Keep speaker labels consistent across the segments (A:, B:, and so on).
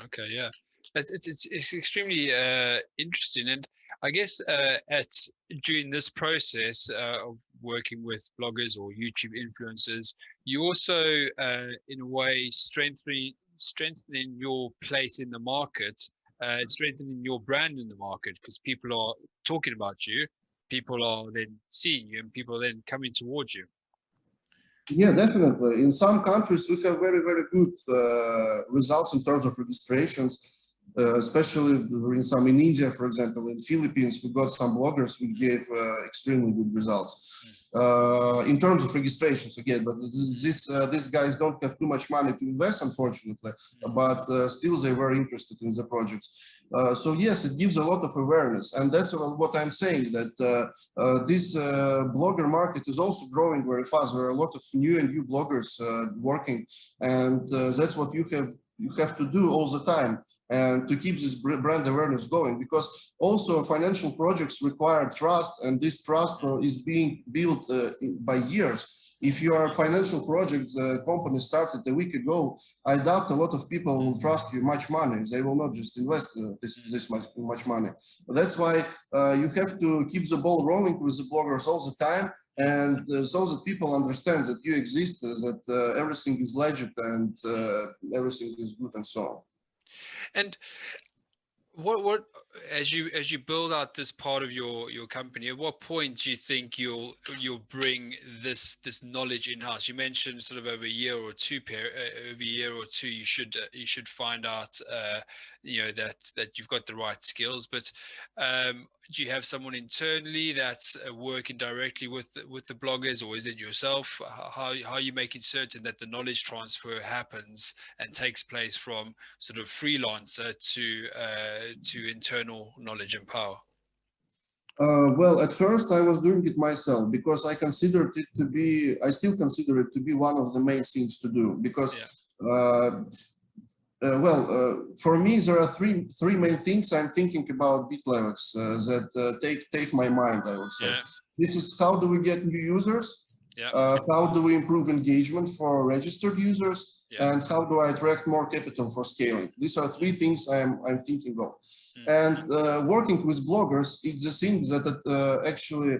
A: Okay, yeah, it's extremely interesting, and I guess at during this process of working with bloggers or YouTube influencers, you also in a way strengthening your place in the market, strengthening your brand in the market because people are talking about you, people are then seeing you, and people are then coming towards you.
B: Yeah, definitely. In some countries, we have very, very good results in terms of registrations, especially in India, for example. In Philippines, we got some bloggers which gave extremely good results in terms of registrations again. But these guys don't have too much money to invest, unfortunately. But still, they were interested in the projects. So yes, it gives a lot of awareness, and that's what I'm saying. That this blogger market is also growing very fast. There are a lot of new bloggers working, and that's what you have to do all the time, and to keep this brand awareness going, because also financial projects require trust, and this trust is being built by years. If you are a financial project, the company started a week ago, I doubt a lot of people will trust you much money. They will not just invest this much money. That's why you have to keep the ball rolling with the bloggers all the time, and so that people understand that you exist, that everything is legit, and everything is good, and so on.
A: And what as you build out this part of your company, at what point do you think you'll bring this knowledge in house? You mentioned sort of over a year or two you should find out that you've got the right skills, but do you have someone internally that's working directly with the bloggers, or is it yourself? How are you making certain that the knowledge transfer happens and takes place from sort of freelancer to internal knowledge and power?
B: Well, at first I was doing it myself because I still consider it to be one of the main things to do, because for me, there are three main things I'm thinking about BitLevex that take my mind, I would say.
A: Yeah.
B: This is how do we get new users?
A: Yeah.
B: How do we improve engagement for registered users?
A: Yeah.
B: And how do I attract more capital for scaling? These are three things I'm thinking of. And working with bloggers, it's the thing that actually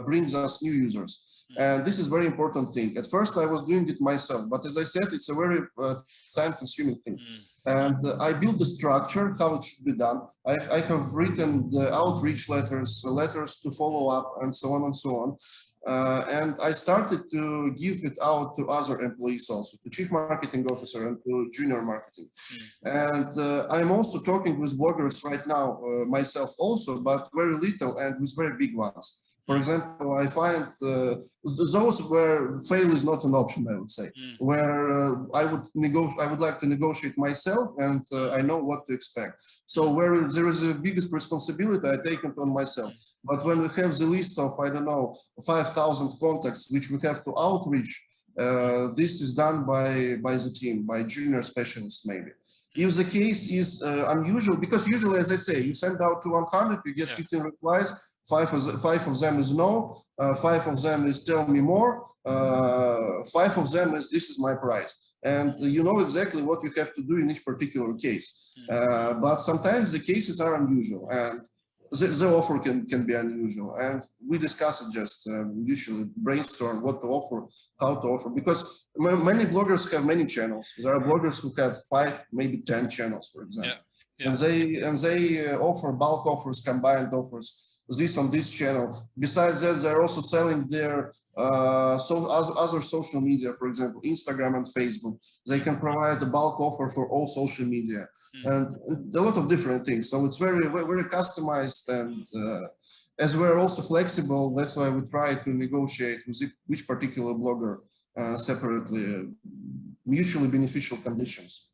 B: brings us new users. And this is a very important thing. At first, I was doing it myself, but as I said, it's a very time-consuming thing. And I built the structure, how it should be done. I have written the outreach letters to follow up, and so on and so on. And I started to give it out to other employees also, to chief marketing officer and to junior marketing. And I'm also talking with bloggers right now myself also, but very little and with very big ones. For example, I find those where fail is not an option, I would say, where I would like to negotiate myself, and I know what to expect. So where there is the biggest responsibility, I take it on myself. But when we have the list of, I don't know, 5,000 contacts, which we have to outreach, this is done by the team, by junior specialists maybe. If the case is unusual, because usually, as I say, you send out to 100, you get 15 replies, five of them is no, 5 of them is tell me more, 5 of them is this is my price. And you know exactly what you have to do in each particular case. But sometimes the cases are unusual, and the offer can be unusual. And we discuss it, just usually brainstorm what to offer, how to offer, because many bloggers have many channels. There are bloggers who have 5, maybe 10 channels, for example. And they offer bulk offers, combined offers, this on this channel. Besides that, they're also selling their other social media, for example, Instagram and Facebook. They can provide a bulk offer for all social media, and a lot of different things. So it's very, very customized, and as we're also flexible, that's why we try to negotiate with each particular blogger separately, mutually beneficial conditions.